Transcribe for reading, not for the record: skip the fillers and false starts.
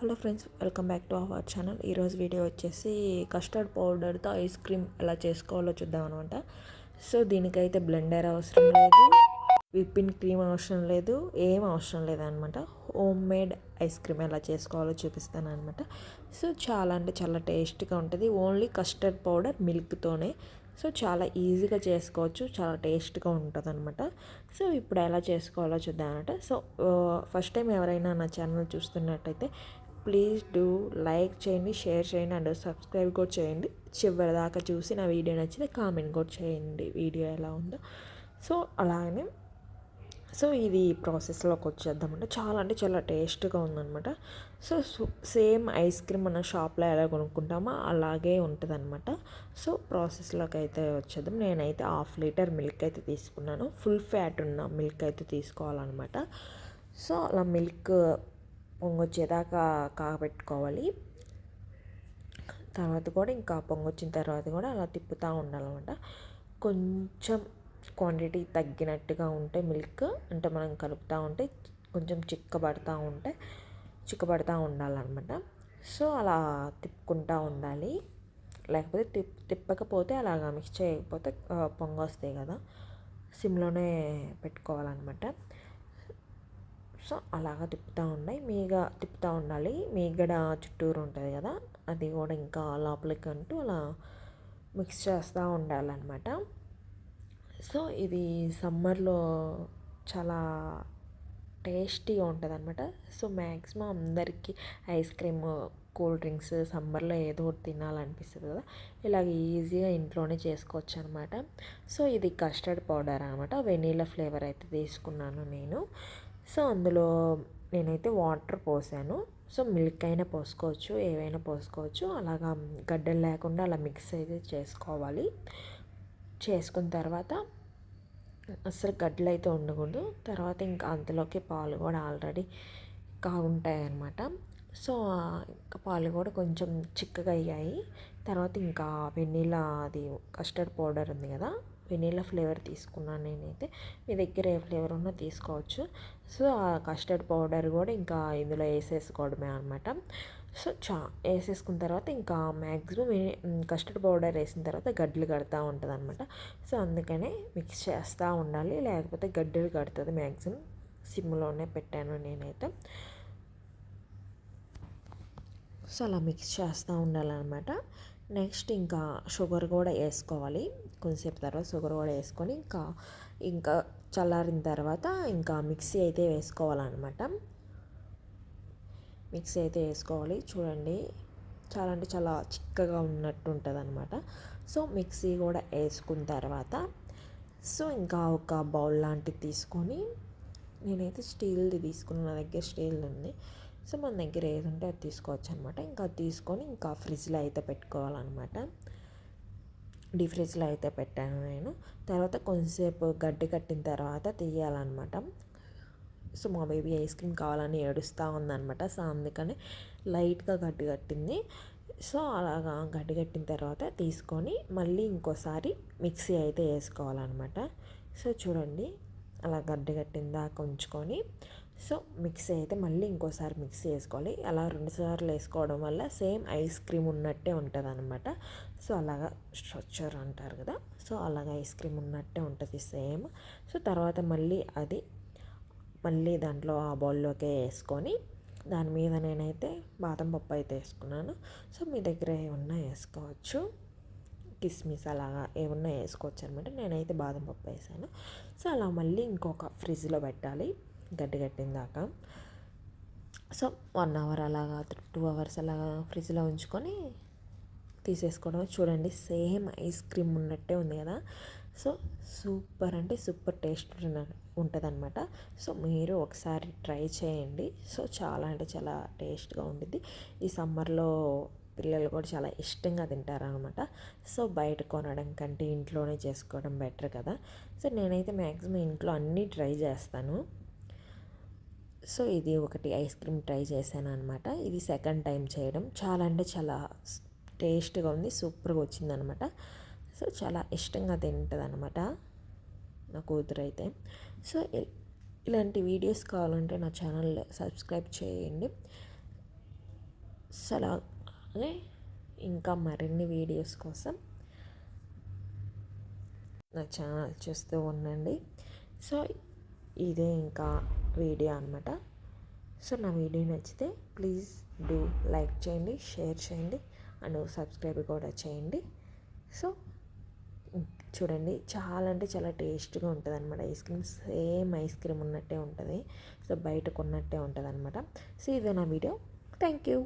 Hello friends, welcome back to our channel. ఈరోజు video వచ్చేసి custard పౌడర్తో ice cream ఎలా చేసుకోవాలో చూద్దాం అనమాట. సో దీనికైతే బ్లెండర్ అవసరం లేదు, విప్పింగ్ క్రీమ్ అవసరం లేదు, ఏం అవసరం లేదనమాట. హోమ్ మేడ్ ఐస్ క్రీమ్ ఎలా చేసుకోవాలో చూపిస్తాను అనమాట. సో చాలా అంటే చాలా టేస్ట్గా ఉంటుంది. ఓన్లీ కస్టర్డ్ పౌడర్ మిల్క్తోనే. సో చాలా ఈజీగా చేసుకోవచ్చు, చాలా టేస్ట్గా ఉంటుంది అనమాట. సో ఇప్పుడు ఎలా చేసుకోవాలో చూద్దాం అనమాట. సో ఫస్ట్ టైం ఎవరైనా నా ఛానల్ చూస్తున్నట్టయితే ప్లీజ్ డూ లైక్ చేయండి, షేర్ చేయండి అండ్ సబ్స్క్రైబ్ కూడా చేయండి. చివరి దాకా చూసి నా వీడియో నచ్చితే కామెంట్ కూడా చేయండి వీడియో ఎలా ఉందో. సో అలాగనే ఇది ప్రాసెస్లోకి వచ్చేద్దామంటే చాలా అంటే చాలా టేస్ట్గా ఉందన్నమాట. సో సేమ్ ఐస్ క్రీమ్ మన షాప్లో ఎలా కొనుక్కుంటామో అలాగే ఉంటుంది అనమాట. సో ప్రాసెస్లోకి అయితే వచ్చేద్దాం. నేనైతే 1/2 లీటర్ మిల్క్ అయితే తీసుకున్నాను. ఫుల్ ఫ్యాట్ ఉన్న మిల్క్ అయితే తీసుకోవాలన్నమాట. సో అలా మిల్క్ పొంగొచ్చేదాకా కాగబెట్టుకోవాలి. తర్వాత కూడా ఇంకా పొంగొచ్చిన తర్వాత కూడా అలా తిప్పుతూ ఉండాలన్నమాట. కొంచెం క్వాంటిటీ తగ్గినట్టుగా ఉంటే మిల్క్ అంటే మనం కలుపుతూ ఉంటే కొంచెం చిక్కబడతా ఉండాలన్నమాట. సో అలా తిప్పుకుంటూ ఉండాలి. లేకపోతే తిప్పకపోతే అలాగా మిక్స్ చేయకపోతే పొంగొస్తాయి కదా, సిమ్లోనే పెట్టుకోవాలన్నమాట. సో అలాగా తిప్పుతూ ఉండాలి. మీగడ చుట్టూరు ఉంటుంది కదా, అది కూడా ఇంకా లోపలికి అంటూ అలా మిక్స్ చేస్తూ ఉండాలన్నమాట. సో ఇది సమ్మర్లో చాలా టేస్టీగా ఉంటుంది అనమాట. సో మ్యాక్సిమం అందరికీ ఐస్ క్రీమ్, కూల్ డ్రింక్స్ సమ్మర్లో ఏదో ఒకటి తినాలనిపిస్తుంది కదా, ఇలాగ ఈజీగా ఇంట్లోనే చేసుకోవచ్చు అనమాట. సో ఇది కస్టర్డ్ పౌడర్ అనమాట. వెనీలా ఫ్లేవర్ అయితే తీసుకున్నాను నేను. సో అందులో నేనైతే వాటర్ పోసాను. సో మిల్క్ అయినా పోసుకోవచ్చు, ఏవైనా పోసుకోవచ్చు. అలాగా గడ్డలు లేకుండా అలా మిక్స్ అయితే చేసుకోవాలి. చేసుకున్న తర్వాత అసలు గడ్డలు అయితే ఉండకూడదు. తర్వాత ఇంకా అంతలోకి పాలు కూడా ఆల్రెడీ కాగుంటాయి అన్నమాట. సో ఇంకా పాలు కూడా కొంచెం చిక్కగా అయ్యాయి. తర్వాత ఇంకా వెనీలా అది కస్టర్డ్ పౌడర్ ఉంది కదా, వెనీలా ఫ్లేవర్ తీసుకున్నాను నేనైతే. మీ దగ్గర ఏ ఫ్లేవర్ ఉన్నా తీసుకోవచ్చు. సో ఆ కస్టర్డ్ పౌడర్ కూడా ఇంకా ఇందులో వేసేసుకోవడమే అనమాట. సో వేసేసుకున్న తర్వాత ఇంకా మ్యాక్సిమం కస్టర్డ్ పౌడర్ వేసిన తర్వాత గడ్డలు కడతా ఉంటుంది అనమాట. సో అందుకనే మిక్స్ చేస్తూ ఉండాలి, లేకపోతే గడ్డలు కడుతుంది. మ్యాక్సిమం సిమ్లోనే పెట్టాను నేనైతే. సో అలా మిక్స్ చేస్తూ ఉండాలన్నమాట. నెక్స్ట్ ఇంకా షుగర్ కూడా వేసుకోవాలి. కొంచెంసేపు తర్వాత షుగర్ కూడా వేసుకొని ఇంకా చల్లారిన తర్వాత ఇంకా మిక్సీ అయితే వేసుకోవాలన్నమాట. మిక్సీ అయితే వేసుకోవాలి. చూడండి, చాలా అంటే చాలా చిక్కగా ఉన్నట్టు ఉంటుంది అనమాట. సో మిక్సీ కూడా వేసుకున్న తర్వాత సో ఇంకా ఒక బౌల్ లాంటిది తీసుకొని, నేనైతే స్టీల్ది తీసుకున్నాను, నా దగ్గర స్టీల్ది ఉంది. సో మన దగ్గర ఏది ఉంటే అది తీసుకోవచ్చు అనమాట. ఇంకా తీసుకొని ఇంకా ఫ్రిడ్జ్లో అయితే పెట్టుకోవాలన్నమాట. డీప్ ఫ్రిడ్జ్లో అయితే పెట్టాను నేను. తర్వాత కొంచెంసేపు గడ్డి కట్టిన తర్వాత తీయాలన్నమాట. సో మా బేబీ ఐస్ క్రీమ్ కావాలని ఏడుస్తూ ఉందన్నమాట. సో అందుకని లైట్గా గడ్డి కట్టింది. సో అలాగా గడ్డి కట్టిన తర్వాత తీసుకొని మళ్ళీ ఇంకోసారి మిక్సీ అయితే వేసుకోవాలన్నమాట. సో చూడండి, అలా గడ్డి కట్టిన దాకా ఉంచుకొని సో మిక్సీ అయితే మళ్ళీ ఇంకోసారి మిక్సీ వేసుకోవాలి. అలా 2 సార్లు వేసుకోవడం వల్ల సేమ్ ఐస్ క్రీమ్ ఉన్నట్టే ఉంటుంది అనమాట. సో అలాగా స్ట్రక్చర్ అంటారు కదా, సో అలాగా ఐస్ క్రీమ్ ఉన్నట్టే ఉంటుంది సేమ్. సో తర్వాత మళ్ళీ దాంట్లో ఆ బౌల్లోకే వేసుకొని దాని మీద నేనైతే బాదం పప్పు అయితే వేసుకున్నాను. సో మీ దగ్గర ఏమన్నా వేసుకోవచ్చు, కిస్మిస్ అలాగా ఏమన్నా వేసుకోవచ్చు అనమాట. నేనైతే బాదం పప్పు వేసాను. సో అలా మళ్ళీ ఇంకొక ఫ్రిడ్జ్లో పెట్టాలి గడ్డి కట్టిన దాకా. సో 1 అవర్ అలాగా 2 అవర్స్ అలాగా ఫ్రిడ్జ్లో ఉంచుకొని తీసేసుకోవడం. చూడండి, సేమ్ ఐస్ క్రీమ్ ఉన్నట్టే ఉంది కదా. సో సూపర్ అంటే సూపర్ టేస్ట్ ఉంటుంది అనమాట. సో మీరు ఒకసారి ట్రై చేయండి. సో చాలా అంటే చాలా టేస్ట్గా ఉంటుంది. ఈ సమ్మర్లో పిల్లలు కూడా చాలా ఇష్టంగా తింటారనమాట. సో బయట కొనడం కంటే ఇంట్లోనే చేసుకోవడం బెటర్ కదా. సో నేనైతే మ్యాక్సిమం ఇంట్లో అన్నీ ట్రై చేస్తాను. సో ఇది ఒకటి ఐస్ క్రీమ్ ట్రై చేశాను అనమాట. ఇది సెకండ్ టైం చేయడం. చాలా అంటే చాలా టేస్ట్గా ఉంది, సూపర్గా వచ్చిందనమాట. సో చాలా ఇష్టంగా తింటుంది అనమాట నా కూతురు అయితే. సో ఇలాంటి వీడియోస్ కావాలంటే నా ఛానల్ సబ్స్క్రైబ్ చేయండి. సో అలాగే ఇంకా మరిన్ని వీడియోస్ కోసం నా ఛానల్ చూస్తూ ఉండండి. సో ఇదే ఇంకా వీడియో అనమాట. సో నా వీడియో నచ్చితే ప్లీజ్ డూ లైక్ చేయండి, షేర్ చేయండి అండ్ సబ్స్క్రైబ్ కూడా చేయండి. సో చూడండి, చాలా అంటే చాలా టేస్ట్గా ఉంటుంది అనమాట. Ice cream same ice cream ఉన్నట్టే ఉంటుంది. సో బయట కొన్నట్టే ఉంటుంది అనమాట. సో ఇదే నా వీడియో. Thank you.